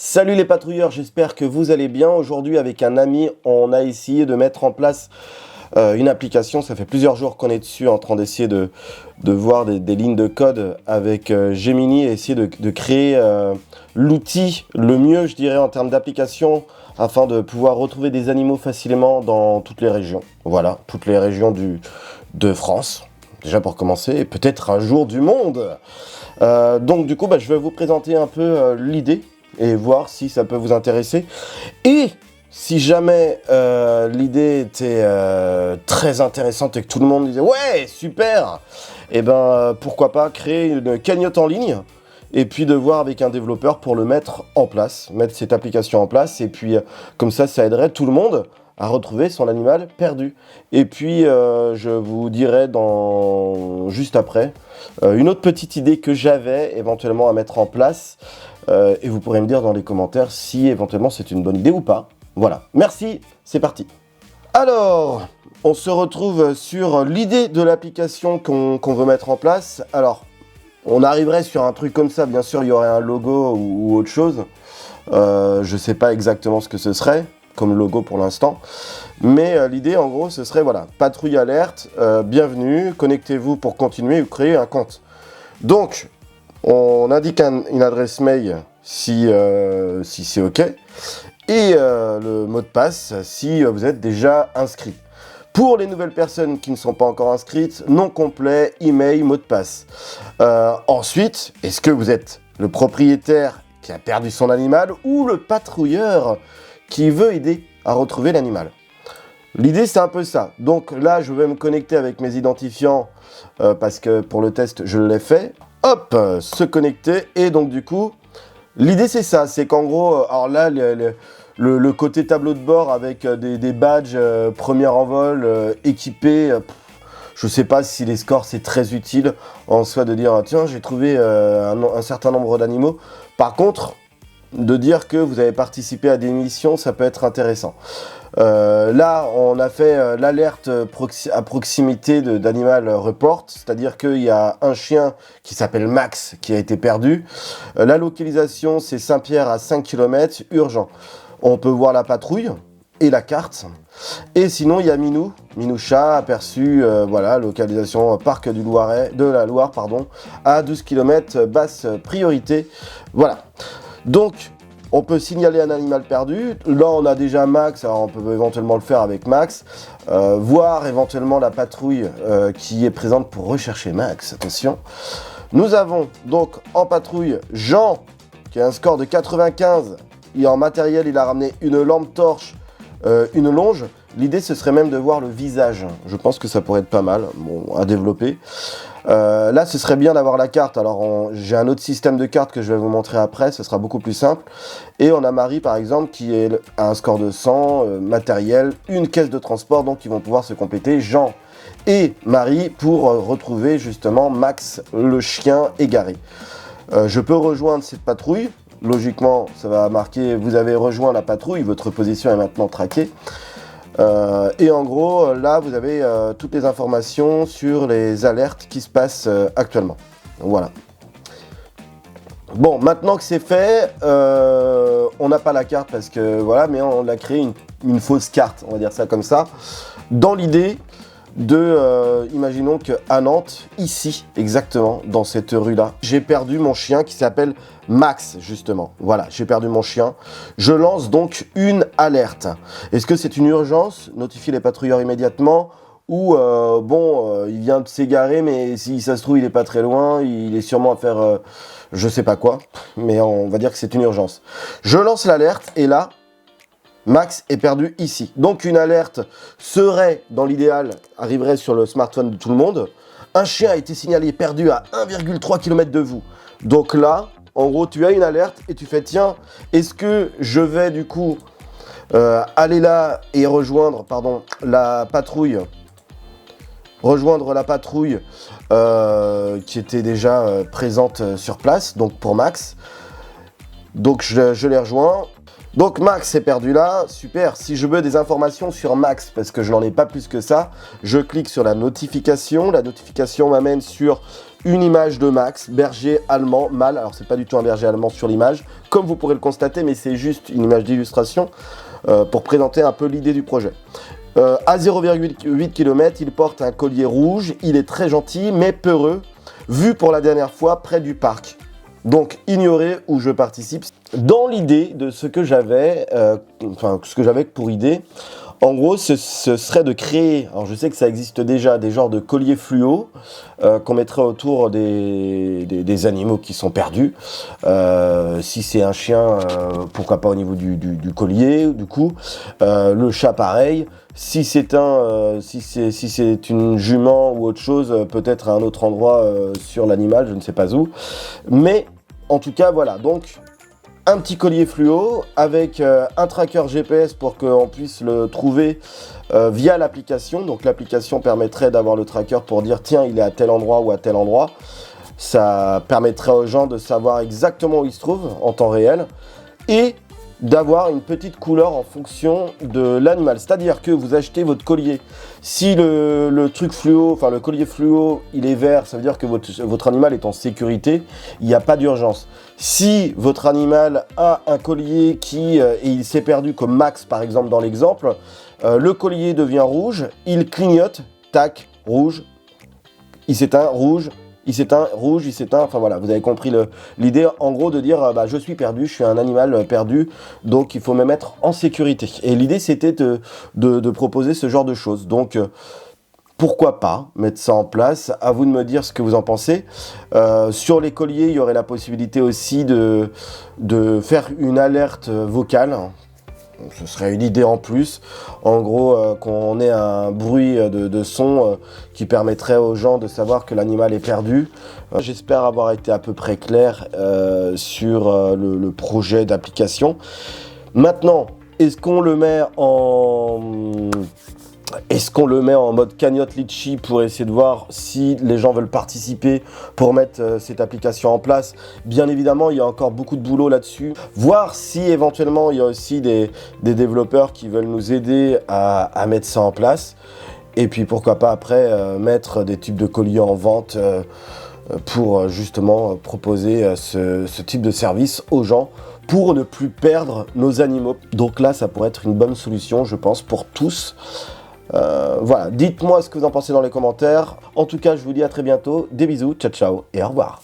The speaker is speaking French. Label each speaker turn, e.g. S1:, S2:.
S1: Salut les patrouilleurs, j'espère que vous allez bien. Aujourd'hui avec un ami, on a essayé de mettre en place une application. Ça fait plusieurs jours qu'on est dessus en train d'essayer de voir des lignes de code avec Gemini et essayer de créer l'outil le mieux, je dirais, en termes d'application afin de pouvoir retrouver des animaux facilement dans toutes les régions. Voilà, toutes les régions de France, déjà pour commencer, et peut-être un jour du monde. Donc du coup, je vais vous présenter un peu l'idée et voir si ça peut vous intéresser. Et si jamais l'idée était très intéressante et que tout le monde disait « Ouais, super !» Et pourquoi pas créer une cagnotte en ligne et puis de voir avec un développeur pour le mettre en place, mettre cette application en place. Et puis comme ça aiderait tout le monde à retrouver son animal perdu. Et puis je vous dirai juste après une autre petite idée que j'avais éventuellement à mettre en place. Et vous pourrez me dire dans les commentaires si éventuellement c'est une bonne idée ou pas. Voilà, merci, c'est parti. Alors, on se retrouve sur l'idée de l'application qu'on veut mettre en place. Alors, on arriverait sur un truc comme ça, bien sûr il y aurait un logo ou autre chose. Je sais pas exactement ce que ce serait comme logo pour l'instant. Mais l'idée en gros ce serait voilà, patrouille alerte, bienvenue, connectez-vous pour continuer ou créer un compte. Donc, on indique une adresse mail si c'est OK et le mot de passe si vous êtes déjà inscrit. Pour les nouvelles personnes qui ne sont pas encore inscrites, nom complet, email, mot de passe. Ensuite, est-ce que vous êtes le propriétaire qui a perdu son animal ou le patrouilleur qui veut aider à retrouver l'animal? L'idée c'est un peu ça. Donc là je vais me connecter avec mes identifiants parce que pour le test je l'ai fait. Hop, se connecter et donc du coup l'idée c'est ça, c'est qu'en gros, alors là le côté tableau de bord avec des badges premier envol équipés, je sais pas si les scores c'est très utile en soi de dire tiens j'ai trouvé un certain nombre d'animaux. Par contre, de dire que vous avez participé à des missions, ça peut être intéressant. Là, on a fait l'alerte à proximité d'Animal Report, c'est-à-dire qu'il y a un chien qui s'appelle Max qui a été perdu. La localisation, c'est Saint-Pierre à 5 km, urgent. On peut voir la patrouille et la carte. Et sinon, il y a Minoucha, aperçu, voilà, localisation Parc de la Loire, à 12 km, basse priorité. Voilà. Donc, on peut signaler un animal perdu. Là, on a déjà Max, alors on peut éventuellement le faire avec Max. Voir éventuellement la patrouille qui est présente pour rechercher Max. Attention. Nous avons donc en patrouille Jean, qui a un score de 95. Et en matériel, il a ramené une lampe torche, une longe. L'idée, ce serait même de voir le visage. Je pense que ça pourrait être pas mal à développer. Là, ce serait bien d'avoir la carte. Alors, j'ai un autre système de cartes que je vais vous montrer après. Ce sera beaucoup plus simple. Et on a Marie, par exemple, qui a un score de 100, matériel, une caisse de transport. Donc, ils vont pouvoir se compléter. Jean et Marie pour retrouver justement Max, le chien égaré. Je peux rejoindre cette patrouille. Logiquement, ça va marquer « Vous avez rejoint la patrouille. Votre position est maintenant traquée ». Et en gros, là, vous avez toutes les informations sur les alertes qui se passent actuellement. Voilà. Bon, maintenant que c'est fait, on n'a pas la carte parce que voilà, mais on a créé une fausse carte, on va dire ça comme ça, dans l'idée de, imaginons qu'à Nantes, ici, exactement, dans cette rue-là, j'ai perdu mon chien qui s'appelle Max, justement. Voilà, j'ai perdu mon chien. Je lance donc une alerte. Est-ce que c'est une urgence? Notifie les patrouilleurs immédiatement. Ou, il vient de s'égarer, mais si ça se trouve, il est pas très loin. Il est sûrement à faire, je sais pas quoi. Mais on va dire que c'est une urgence. Je lance l'alerte, et là, Max est perdu ici. Donc une alerte serait, dans l'idéal, arriverait sur le smartphone de tout le monde. Un chien a été signalé perdu à 1,3 km de vous. Donc là, en gros, tu as une alerte et tu fais tiens, est-ce que je vais du coup aller là et rejoindre la patrouille qui était déjà présente sur place, donc pour Max. Donc je les rejoins. Donc Max est perdu là, super. Si je veux des informations sur Max, parce que je n'en ai pas plus que ça, je clique sur la notification. La notification m'amène sur une image de Max, berger allemand, mâle. Alors c'est pas du tout un berger allemand sur l'image, comme vous pourrez le constater, mais c'est juste une image d'illustration pour présenter un peu l'idée du projet. À 0,8 km, il porte un collier rouge, il est très gentil mais peureux, vu pour la dernière fois près du parc. Donc ignoré où je participe. Dans l'idée de ce que j'avais, pour idée, en gros, ce serait de créer, alors je sais que ça existe déjà, des genres de colliers fluo qu'on mettrait autour des animaux qui sont perdus. Si c'est un chien, pourquoi pas au niveau du collier, du coup. Le chat, pareil. Si c'est une jument ou autre chose, peut-être à un autre endroit sur l'animal, je ne sais pas où. Mais en tout cas, voilà. Donc, un petit collier fluo avec un tracker GPS pour qu'on puisse le trouver via l'application. Donc l'application permettrait d'avoir le tracker pour dire tiens, il est à tel endroit ou à tel endroit. Ça permettrait aux gens de savoir exactement où il se trouve en temps réel et d'avoir une petite couleur en fonction de l'animal. C'est-à-dire que vous achetez votre collier. Si le truc fluo, enfin le collier fluo, il est vert, ça veut dire que votre animal est en sécurité, il n'y a pas d'urgence. Si votre animal a un collier et il s'est perdu comme Max par exemple dans l'exemple, le collier devient rouge, il clignote, tac, rouge, il s'éteint, rouge, il s'éteint, rouge, il s'éteint, enfin voilà, vous avez compris l'idée en gros de dire je suis perdu, je suis un animal perdu, donc il faut me mettre en sécurité. Et l'idée c'était de proposer ce genre de choses. Donc pourquoi pas mettre ça en place, à vous de me dire ce que vous en pensez. Sur les colliers, il y aurait la possibilité aussi de faire une alerte vocale. Ce serait une idée en plus, en gros qu'on ait un bruit de son qui permettrait aux gens de savoir que l'animal est perdu. J'espère avoir été à peu près clair sur le projet d'application. Maintenant, est-ce qu'on le met en mode cagnotte litchi pour essayer de voir si les gens veulent participer pour mettre cette application en place? Bien évidemment, il y a encore beaucoup de boulot là-dessus. Voir si éventuellement il y a aussi des développeurs qui veulent nous aider à mettre ça en place. Et puis pourquoi pas après mettre des types de colliers en vente pour justement proposer ce type de service aux gens pour ne plus perdre nos animaux. Donc là, ça pourrait être une bonne solution, je pense, pour tous. Voilà, dites-moi ce que vous en pensez dans les commentaires. En tout cas, je vous dis à très bientôt. Des bisous, ciao ciao et au revoir.